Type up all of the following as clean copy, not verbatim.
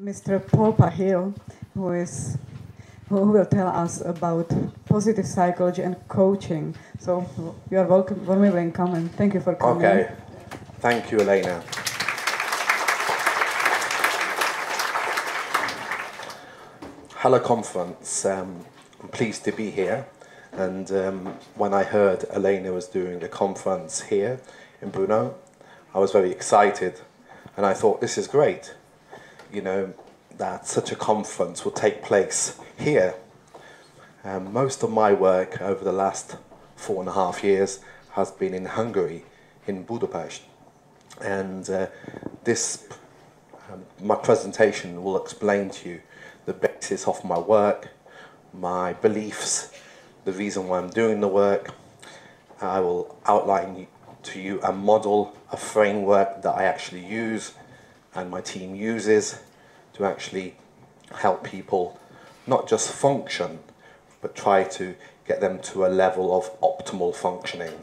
Mr. Pahil, who will tell us about positive psychology and coaching. So you are welcome, warmly welcome, and thank you for coming. Okay, thank you, Elena. Hello, Konference. I'm pleased to be here. And when I heard Elena was doing a conference here in Brno, I was very excited. And I thought, this is great, you know, that such a conference will take place here. Most of my work over the last 4.5 years has been in Hungary, in Budapest. And my presentation will explain to you the basis of my work, my beliefs, the reason why I'm doing the work. I will outline to you a model, a framework that I actually use and my team uses to actually help people not just function, but try to get them to a level of optimal functioning.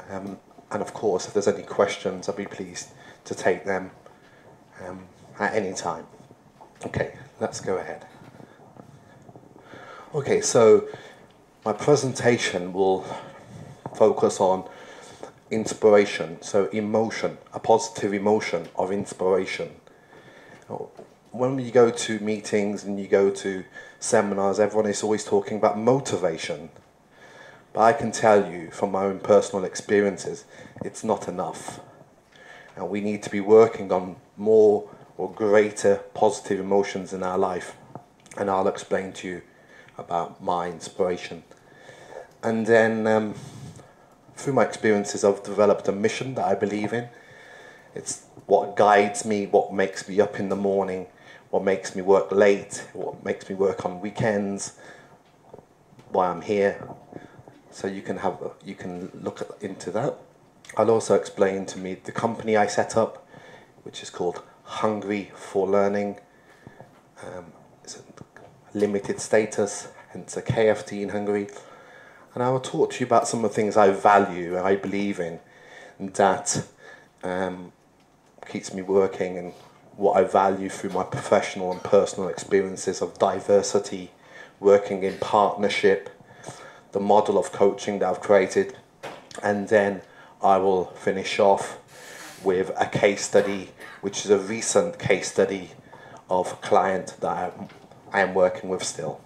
And of course, if there's any questions, I'll be pleased to take them at any time. Okay, let's go ahead. Okay, so my presentation will focus on inspiration, so emotion, a positive emotion of inspiration. When you go to meetings and you go to seminars, everyone is always talking about motivation. But I can tell you from my own personal experiences, it's not enough. And we need to be working on more or greater positive emotions in our life. And I'll explain to you about my inspiration. And then through my experiences, I've developed a mission that I believe in. It's what guides me, what makes me up in the morning, what makes me work late, what makes me work on weekends, why I'm here. So you can look into that. I'll also explain to me the company I set up, which is called Hungry for Learning. It's a limited status, hence a KFT in Hungary. And I will talk to you about some of the things I value and I believe in, that keeps me working, and what I value through my professional and personal experiences of diversity, working in partnership, the model of coaching that I've created. And then I will finish off with a case study, which is a recent case study of a client that I am working with still.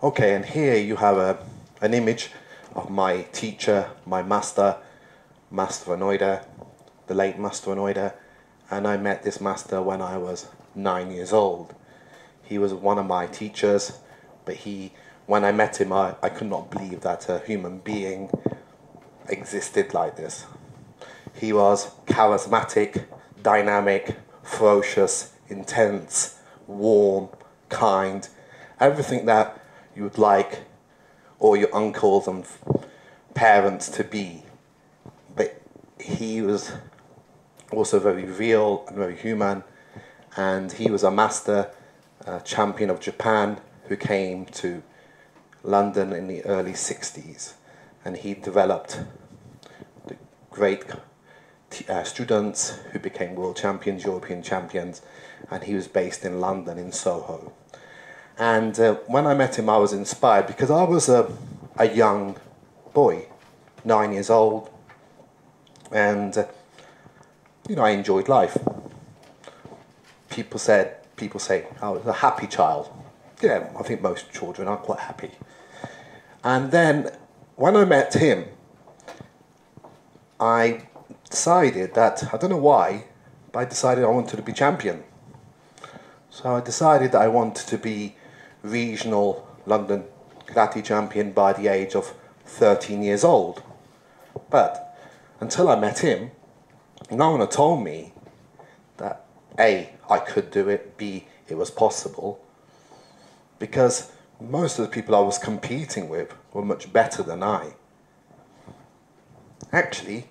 Okay, and here you have an image of my teacher, my master Anoida, the late Master Anoida, and I met this master when I was 9 years old. He was one of my teachers, but when I met him, I could not believe that a human being existed like this. He was charismatic, dynamic, ferocious, intense, warm, kind, everything that you would like all your uncles and parents to be. But he was also very real and very human, and he was a master champion of Japan who came to London in the early 60s, and he developed the great students who became world champions, European champions, and he was based in London, in Soho. And when I met him, I was inspired because I was a young boy, 9 years old, and I enjoyed life. People say, I was a happy child. Yeah, I think most children are quite happy. And then when I met him, I decided that, I don't know why, but I decided I wanted to be champion. So I decided that I wanted to be regional London karate champion by the age of 13 years old. But until I met him, no one had told me that A, I could do it, B, it was possible, because most of the people I was competing with were much better than I. Actually,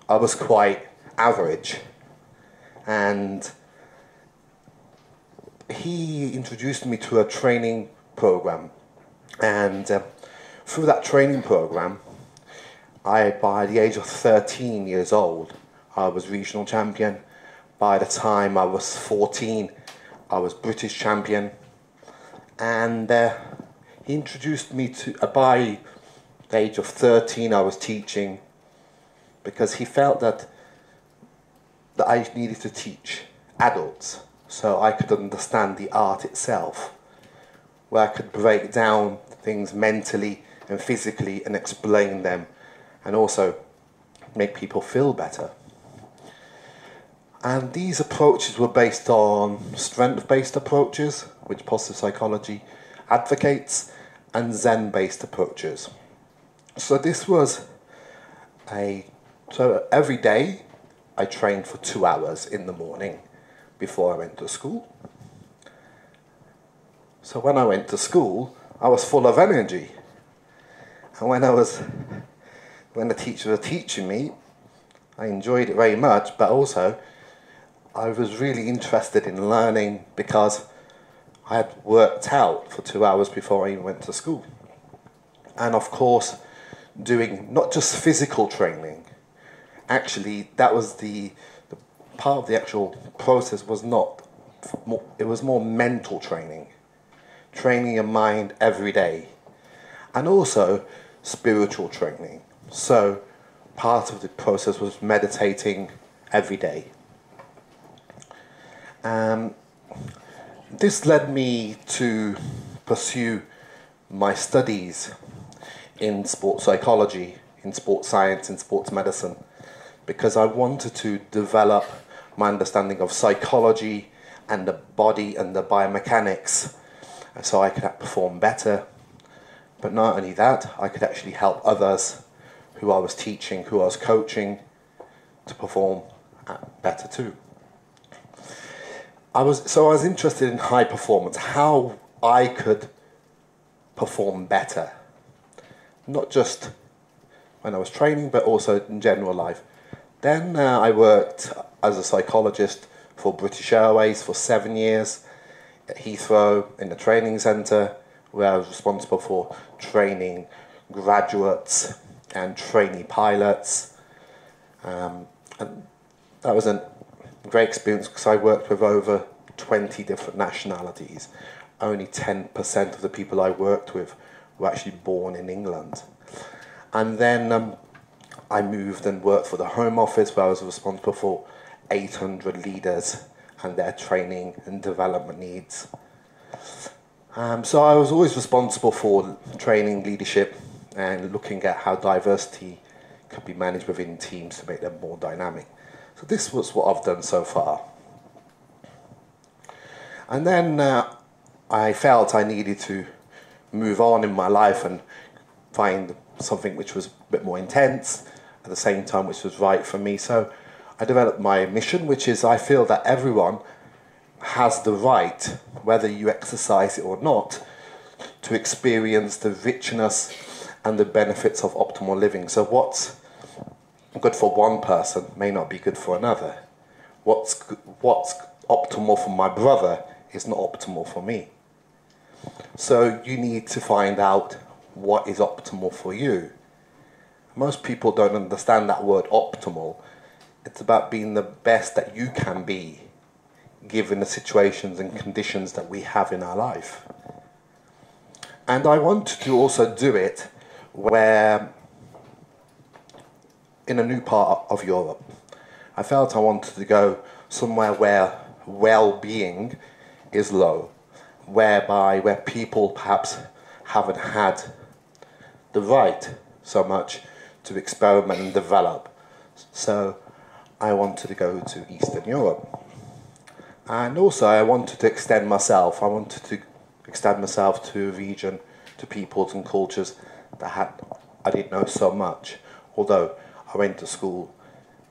I was quite average, and he introduced me to a training program, and through that training program, by the age of 13 years old, I was regional champion. By the time I was 14, I was British champion, and he introduced me to, by the age of 13, I was teaching, because he felt that I needed to teach adults so I could understand the art itself, where I could break down things mentally and physically and explain them, and also make people feel better. And these approaches were based on strength-based approaches, which positive psychology advocates, and Zen-based approaches. So this was so every day I trained for 2 hours in the morning before I went to school. So when I went to school, I was full of energy. And when the teachers were teaching me, I enjoyed it very much, but also I was really interested in learning because I had worked out for 2 hours before I even went to school. And of course, doing not just physical training. Actually, that was the part of the actual process was not, it was more mental training. Training your mind every day. And also spiritual training. So part of the process was meditating every day. This led me to pursue my studies in sports psychology, in sports science, in sports medicine, because I wanted to develop my understanding of psychology and the body and the biomechanics so I could perform better. But not only that, I could actually help others who I was teaching, who I was coaching, to perform better too. I was interested in high performance, how I could perform better. Not just when I was training, but also in general life. Then I worked as a psychologist for British Airways for 7 years at Heathrow in the training centre, where I was responsible for training graduates and trainee pilots. And that was a great experience because I worked with over 20 different nationalities. Only 10% of the people I worked with were actually born in England. And then I moved and worked for the Home Office, where I was responsible for 800 leaders and their training and development needs. So I was always responsible for training leadership and looking at how diversity could be managed within teams to make them more dynamic. So this was what I've done so far. And then I felt I needed to move on in my life and find something which was a bit more intense, at the same time which was right for me. So I developed my mission, which is I feel that everyone has the right, whether you exercise it or not, to experience the richness and the benefits of optimal living. So what's good for one person may not be good for another. What's optimal for my brother is not optimal for me. So you need to find out what is optimal for you. Most people don't understand that word optimal. It's about being the best that you can be, given the situations and conditions that we have in our life. And I wanted to also do it where, in a new part of Europe, I felt I wanted to go somewhere where well-being is low, where people perhaps haven't had the right so much to experiment and develop. So I wanted to go to Eastern Europe. And also I wanted to extend myself. I wanted to extend myself to a region, to peoples and cultures that I didn't know so much. Although I went to school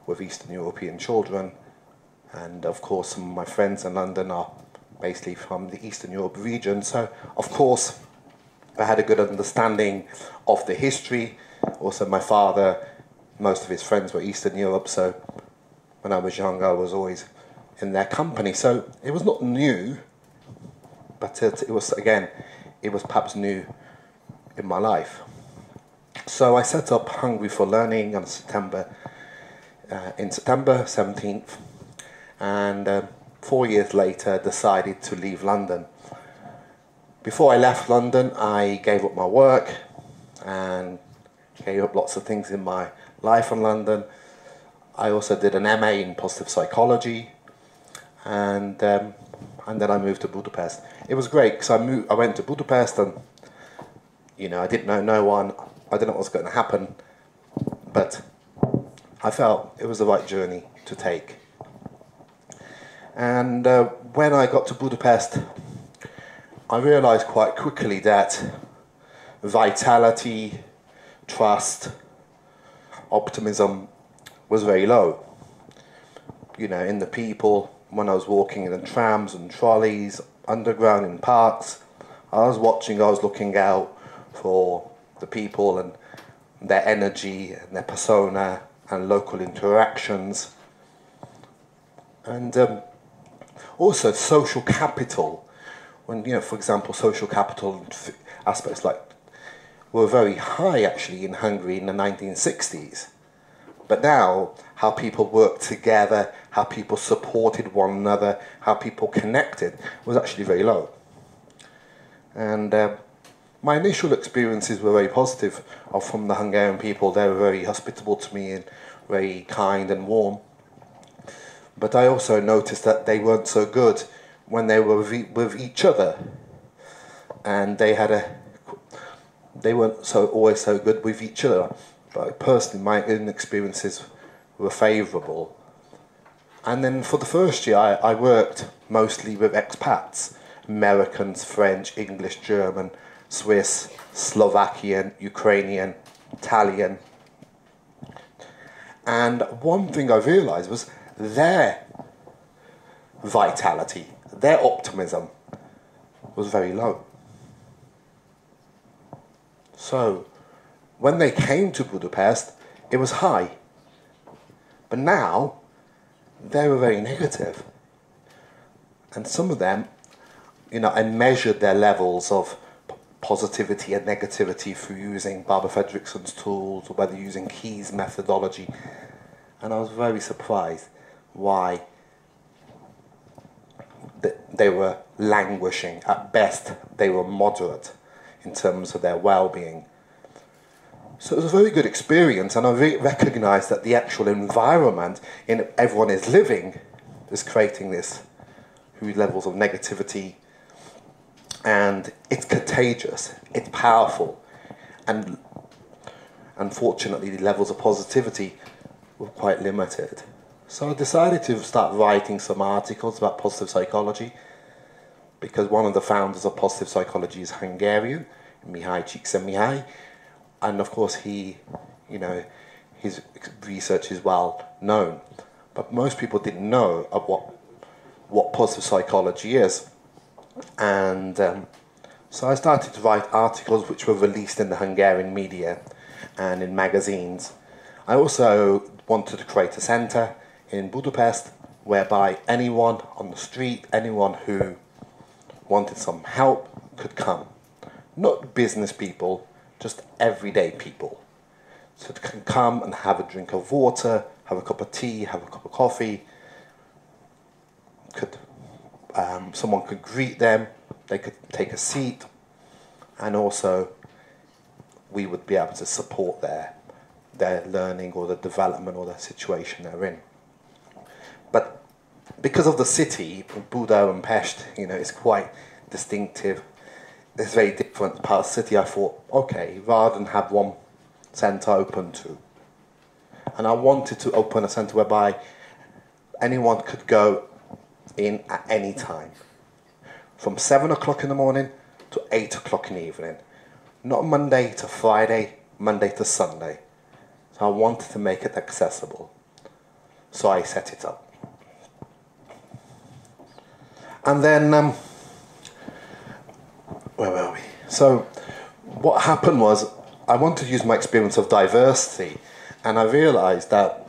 with Eastern European children, and of course some of my friends in London are basically from the Eastern Europe region. So of course I had a good understanding of the history. Also my father, most of his friends were Eastern Europe, so when I was young I was always in their company. So it was not new, but it was perhaps new in my life. So I set up Hungry for Learning on September 17th, and 4 years later decided to leave London. Before I left London, I gave up my work and gave up lots of things in my life in London. I also did an MA in positive psychology, and then I moved to Budapest. It was great because I went to Budapest, and I didn't know no one. I didn't know what was going to happen, but I felt it was the right journey to take. And when I got to Budapest, I realized quite quickly that vitality, trust, optimism was very low. In the people, when I was walking in the trams and trolleys, underground in parks, I was looking out for the people and their energy and their persona and local interactions. And also social capital. When, for example, social capital aspects were very high actually in Hungary in the 1960s. But now, how people worked together, how people supported one another, how people connected was actually very low. And my initial experiences were very positive from the Hungarian people. They were very hospitable to me and very kind and warm. But I also noticed that they weren't so good when they were with each other, and they weren't always so good with each other. But personally, my own experiences were favourable. And then for the first year, I worked mostly with expats: Americans, French, English, German, Swiss, Slovakian, Ukrainian, Italian. And one thing I realised was their vitality, their optimism was very low. So, when they came to Budapest, it was high. But now, they were very negative. And some of them, I measured their levels of positivity and negativity through using Barbara Fredrickson's tools, or whether using Key's methodology. And I was very surprised why they were languishing. At best, they were moderate in terms of their well-being. So it was a very good experience, and I recognised that the actual environment in everyone is living is creating this huge levels of negativity, and it's contagious, it's powerful, and unfortunately the levels of positivity were quite limited. So I decided to start writing some articles about positive psychology, because one of the founders of positive psychology is Hungarian, Mihaly Csikszentmihalyi, and of course his research is well known. But most people didn't know of what positive psychology is. And so I started to write articles which were released in the Hungarian media and in magazines. I also wanted to create a centre in Budapest whereby anyone on the street, anyone who wanted some help could come. Not business people, just everyday people. So they can come and have a drink of water, have a cup of tea, have a cup of coffee. Someone could greet them, they could take a seat, and also we would be able to support their learning or the development or the situation they're in. But because of the city, Buda and Pest, it's quite distinctive. It's very different part of the city. I thought, okay, rather than have one centre open to, and I wanted to open a centre whereby anyone could go in at any time, from 7 o'clock in the morning to 8 o'clock in the evening, not Monday to Friday, Monday to Sunday. So I wanted to make it accessible, so I set it up. And then where were we? So what happened was I wanted to use my experience of diversity, and I realised that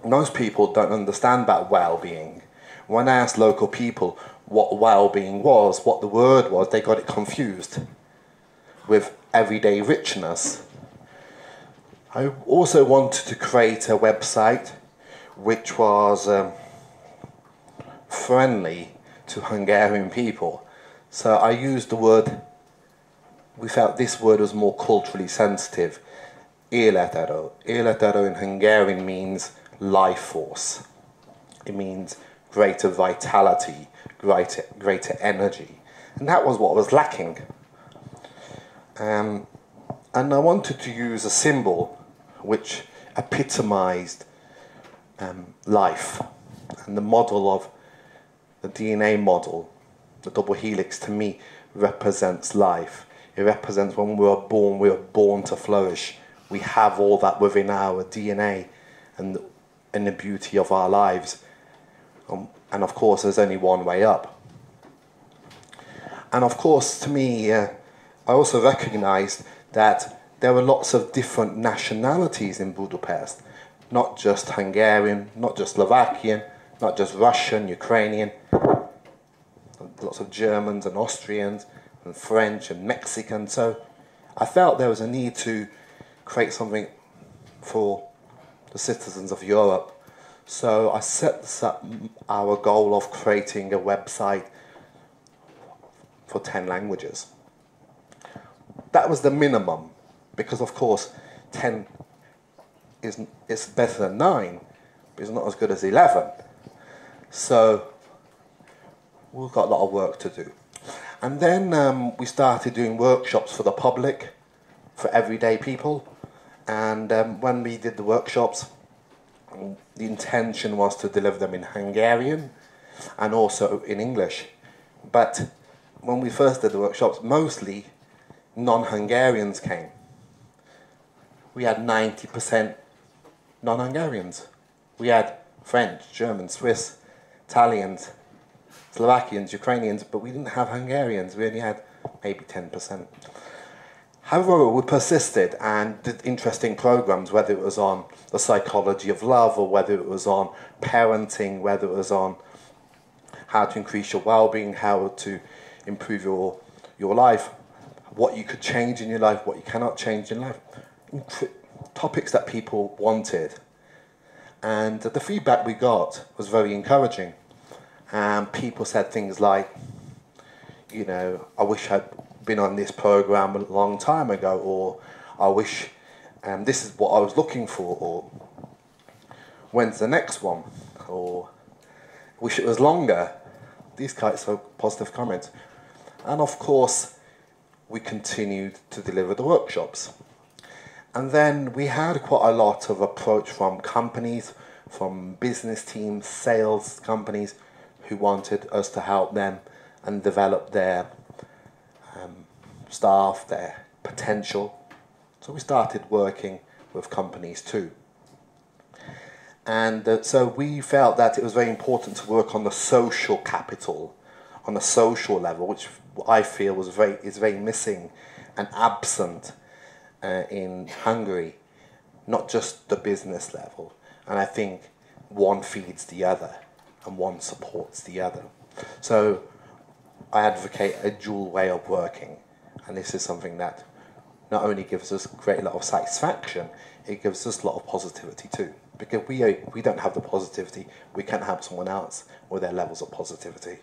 most people don't understand about well-being. When I asked local people what well-being was, what the word was, they got it confused with everyday richness. I also wanted to create a website which was friendly to Hungarian people. So I used the word, we felt this word was more culturally sensitive. Életerő. Életerő in Hungarian means life force. It means greater vitality, greater energy. And that was what was lacking. And I wanted to use a symbol which epitomized life. And the model of the DNA model, the double helix, to me represents life. It represents when we are born to flourish. We have all that within our DNA and the beauty of our lives. And of course, there's only one way up. And of course, to me, I also recognized that there were lots of different nationalities in Budapest. Not just Hungarian, not just Slovakian, not just Russian, Ukrainian. Lots of Germans and Austrians and French and Mexican. So I felt there was a need to create something for the citizens of Europe. So I set up our goal of creating a website for 10 languages. That was the minimum, because of course 10 is better than 9, but it's not as good as 11. So we've got a lot of work to do. And then we started doing workshops for the public, for everyday people. And when we did the workshops, the intention was to deliver them in Hungarian and also in English. But when we first did the workshops, mostly non-Hungarians came. We had 90% non-Hungarians. We had French, German, Swiss, Italians, Slovakians, Ukrainians, but we didn't have Hungarians. We only had maybe 10%. However, we persisted and did interesting programs, whether it was on the psychology of love, or whether it was on parenting, whether it was on how to increase your well-being, how to improve your life, what you could change in your life, what you cannot change in life. Topics that people wanted. And the feedback we got was very encouraging. And people said things like, you know, I wish I'd been on this program a long time ago, or I wish this is what I was looking for, or when's the next one, or wish it was longer. These kinds of positive comments. And of course, we continued to deliver the workshops. And then we had quite a lot of approach from companies, from business teams, sales companies, who wanted us to help them and develop their staff, their potential. So we started working with companies too. And so we felt that it was very important to work on the social capital, on the social level, which I feel is very missing and absent in Hungary, not just the business level. And I think one feeds the other and one supports the other. So I advocate a dual way of working, and this is something that not only gives us a great lot of satisfaction, it gives us a lot of positivity too. Because we don't have the positivity, we can't help someone else with their levels of positivity.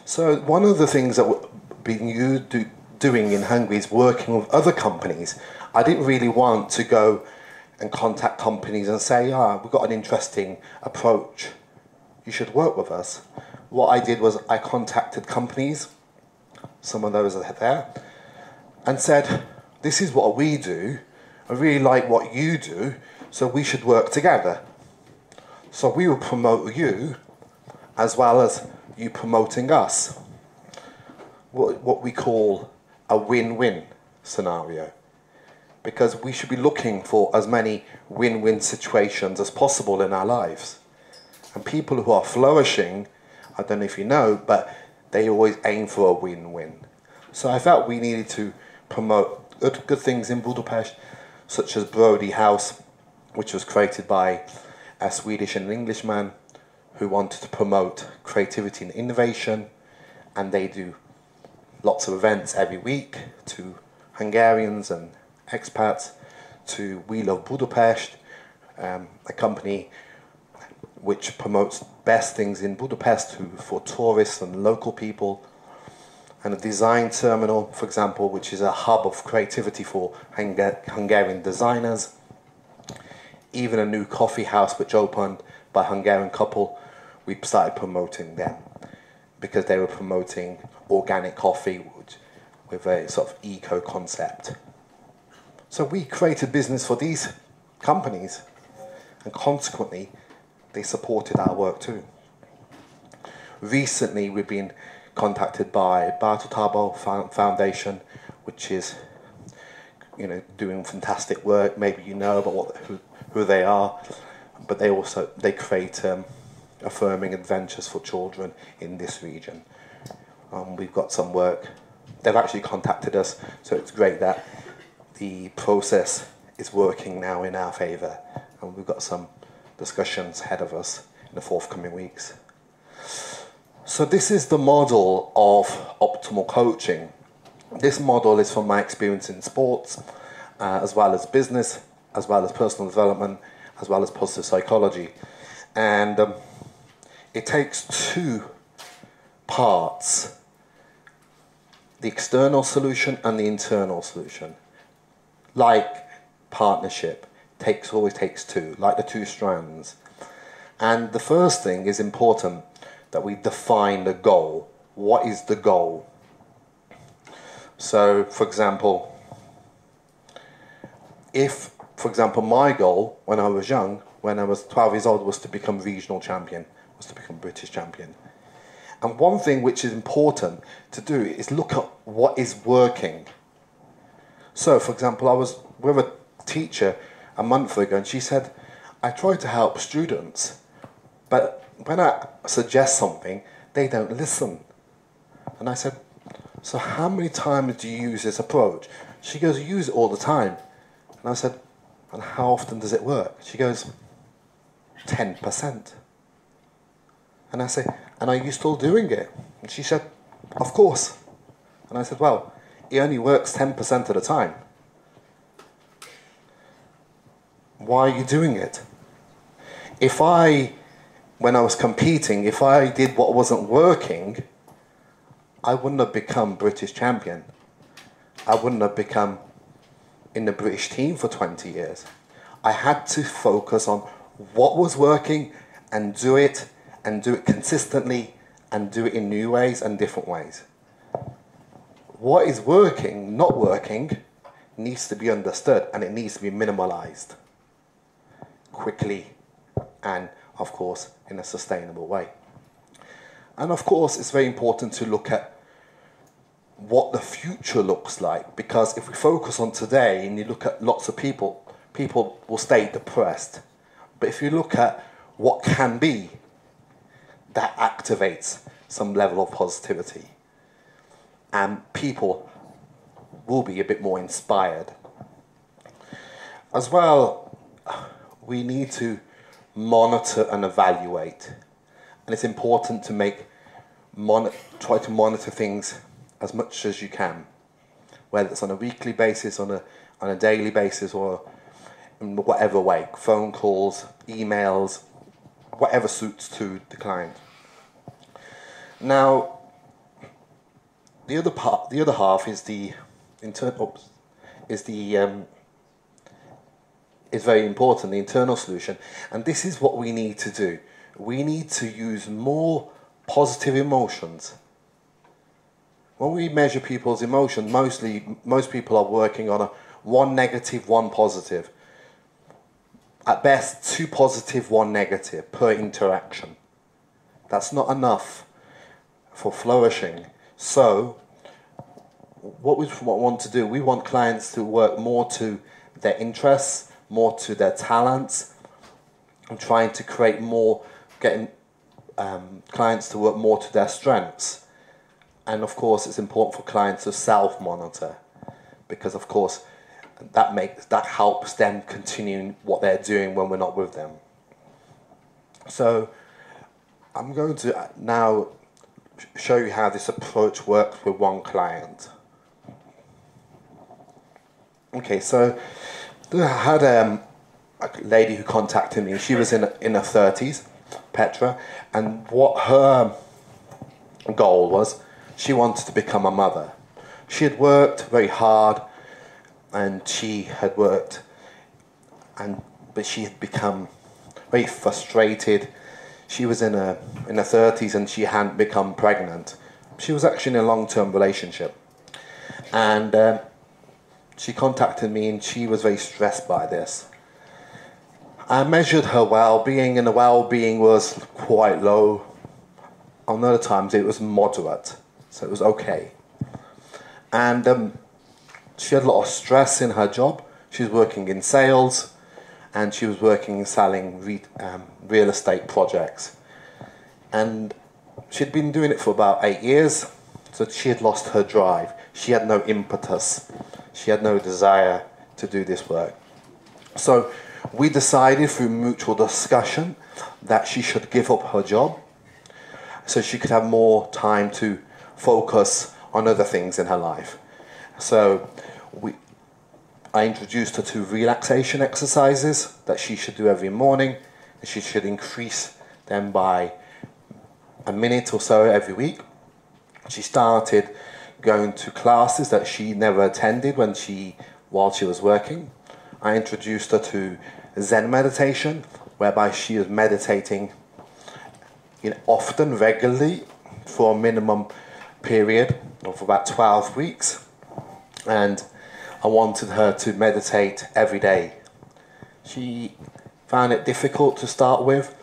So one of the things that we've been doing in Hungary is working with other companies. I didn't really want to go and contact companies and say, we've got an interesting approach, you should work with us. What I did was I contacted companies, some of those are there, and said, this is what we do, I really like what you do, so we should work together. So we will promote you as well as you promoting us. What we call a win-win scenario. Because we should be looking for as many win-win situations as possible in our lives. And people who are flourishing, I don't know if you know, but they always aim for a win-win. So I felt we needed to promote good things in Budapest, such as Brody House, which was created by a Swedish and Englishman who wanted to promote creativity and innovation, and they do lots of events every week to Hungarians and expats, to We Love Budapest, a company which promotes best things in Budapest for tourists and local people, and a design terminal, for example, which is a hub of creativity for Hungarian designers. Even a new coffee house which opened by a Hungarian couple, we started promoting them because they were promoting organic coffee with a sort of eco concept. So we created business for these companies, and consequently they supported our work too. Recently we've been contacted by Bartol Tabo Foundation, which is, you know, doing fantastic work. Maybe you know about who they are, but they create affirming adventures for children in this region. We've got some work. They've actually contacted us, so it's great that the process is working now in our favour, and we've got some discussions ahead of us in the forthcoming weeks. So this is the model of optimal coaching. This model is from my experience in sports, as well as business, as well as personal development, as well as positive psychology. And it takes two parts: the external solution and the internal solution. Like partnership, always takes two, like the two strands. And the first thing is important, that we define the goal. What is the goal? So, for example, my goal when I was young, when I was 12 years old, was to become regional champion, was to become British champion. And one thing which is important to do is look at what is working. So, for example, I was with a teacher a month ago, and she said, I try to help students, but when I suggest something, they don't listen. And I said, so how many times do you use this approach? She goes, you use it all the time. And I said, and how often does it work? She goes, 10%. And I say, and are you still doing it? And she said, of course. And I said, well, it only works 10% of the time. Why are you doing it? When I was competing, if I did what wasn't working, I wouldn't have become British champion. I wouldn't have become in the British team for 20 years. I had to focus on what was working and do it consistently, and do it in new ways and different ways. What is working, not working, needs to be understood, and it needs to be minimalized quickly, and of course in a sustainable way. And of course it's very important to look at what the future looks like, because if we focus on today and you look at lots of people will stay depressed. But if you look at what can be, that activates some level of positivity, and people will be a bit more inspired. As well, we need to monitor and evaluate, and it's important to try to monitor things as much as you can, whether it's on a weekly basis, on a daily basis, or in whatever way, phone calls, emails, whatever suits to the client. Now, the other half is is very important, the internal solution, and this is what we need to do. We need to use more positive emotions. When we measure people's emotions, most people are working on a one negative, one positive. At best, 2 positive, 1 negative per interaction. That's not enough for flourishing. So, what we want to do, we want clients to work more to their interests, more to their talents, and trying to create more, getting clients to work more to their strengths. And of course, it's important for clients to self-monitor, because of course, that helps them continue what they're doing when we're not with them. So, I'm going to now show you how this approach works with one client. Okay, so I had a lady who contacted me. She was in her 30s, Petra, and what her goal was, she wanted to become a mother. She had worked very hard, and she had worked, but she had become very frustrated. She was in her 30s and she hadn't become pregnant. She was actually in a long-term relationship, and she contacted me, and she was very stressed by this. I measured her well-being, and the well-being was quite low. On other times it was moderate, so it was okay. And she had a lot of stress in her job. She was working in sales, and she was working selling real estate projects. And she'd been doing it for about 8 years, so she had lost her drive. She had no impetus. She had no desire to do this work. So we decided through mutual discussion that she should give up her job so she could have more time to focus on other things in her life. So I introduced her to relaxation exercises that she should do every morning, and she should increase them by a minute or so every week. She started going to classes that she never attended while she was working. I introduced her to Zen Meditation, whereby she was meditating often, regularly, for a minimum period of about 12 weeks. And I wanted her to meditate every day. She found it difficult to start with,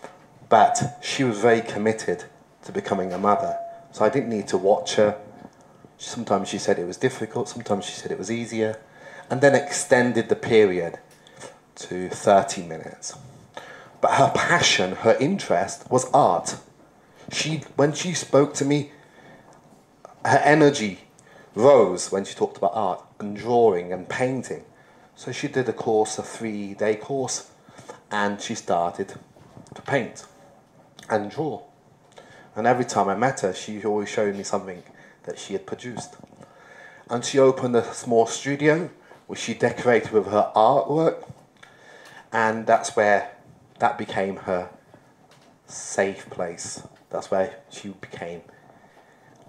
but she was very committed to becoming a mother. So I didn't need to watch her. Sometimes she said it was difficult, sometimes she said it was easier, and then extended the period to 30 minutes. But her passion, her interest was art. When she spoke to me, her energy rose when she talked about art and drawing and painting. So she did a 3-day course, and she started to paint and draw. And every time I met her, she always showed me something that she had produced. And she opened a small studio which she decorated with her artwork, and that became her safe place. That's where she became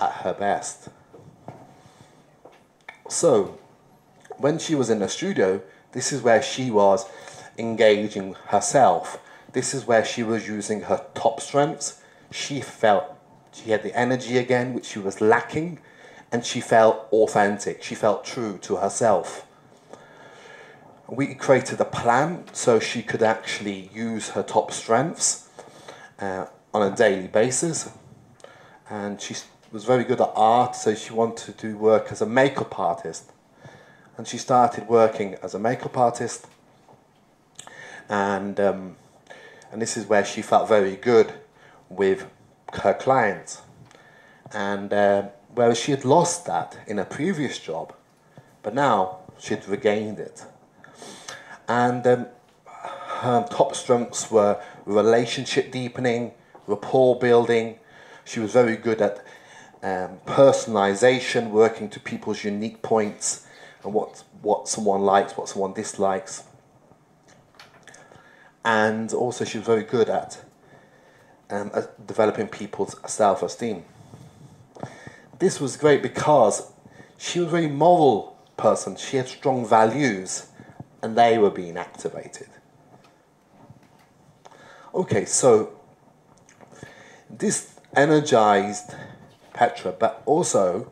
at her best. So when she was in the studio, this is where she was engaging herself. This is where she was using her top strengths. She felt she had the energy again, which she was lacking, and she felt authentic. She felt true to herself. We created a plan so she could actually use her top strengths on a daily basis. And she was very good at art, so she wanted to work as a makeup artist. And she started working as a makeup artist. And this is where she felt very good with her clients. And whereas she had lost that in a previous job, but now she'd regained it. And her top strengths were relationship deepening, rapport building. She was very good at personalization, working to people's unique points and what someone likes, what someone dislikes. And also she was very good at developing people's self-esteem. This was great because she was a very moral person. She had strong values, and they were being activated. Okay, so this energized Petra, but also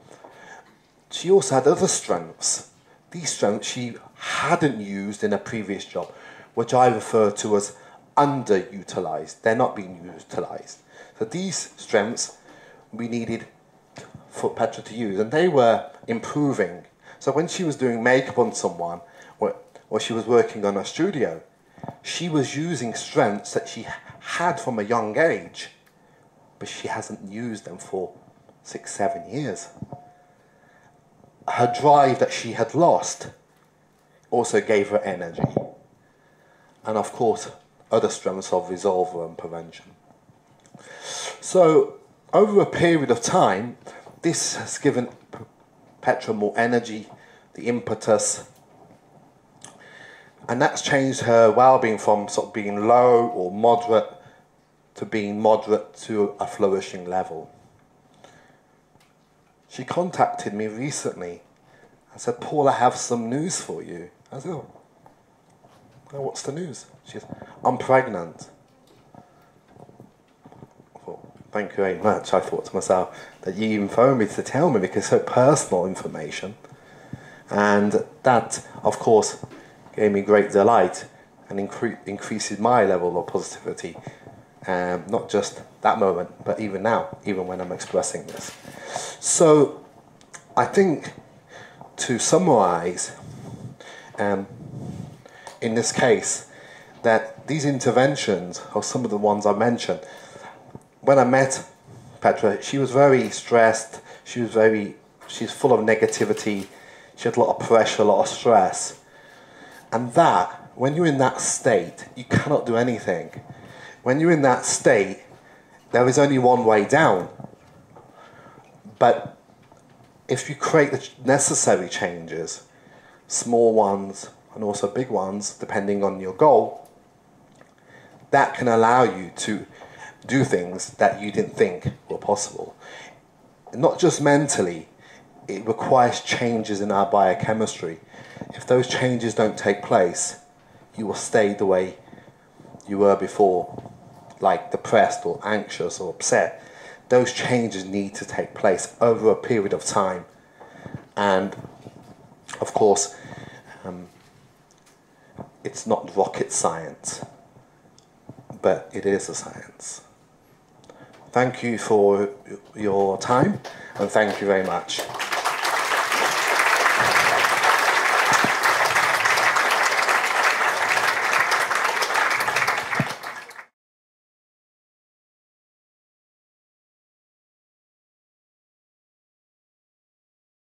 she also had other strengths. These strengths she hadn't used in a previous job, which I refer to as underutilized. They're not being utilized. So these strengths we needed for Petra to use, and they were improving. So when she was doing makeup on someone, or she was working on a studio, she was using strengths that she had from a young age, but she hasn't used them for 6-7 years. Her drive that she had lost also gave her energy. And of course, other strengths of resolve and prevention. So, over a period of time, this has given Petra more energy, the impetus, and that's changed her well-being from sort of being low or moderate to being moderate to a flourishing level. She contacted me recently and said, "Paul, I have some news for you." I said, "Oh, what's the news?" She said, "I'm pregnant." I thought, "Thank you very much." I thought to myself that you even phoned me to tell me, because it's so personal information. And that, of course, gave me great delight and increases my level of positivity. Not just that moment, but even now, even when I'm expressing this. So, I think, to summarize, in this case, that these interventions, or some of the ones I mentioned, when I met Petra, she was very stressed, she's full of negativity, she had a lot of pressure, a lot of stress. And that, when you're in that state, you cannot do anything. When you're in that state, there is only one way down. But if you create the necessary changes, small ones and also big ones, depending on your goal, that can allow you to do things that you didn't think were possible. Not just mentally, it requires changes in our biochemistry. If those changes don't take place, you will stay the way you were before, like depressed or anxious or upset. Those changes need to take place over a period of time. And, of course, it's not rocket science, but it is a science. Thank you for your time, and thank you very much.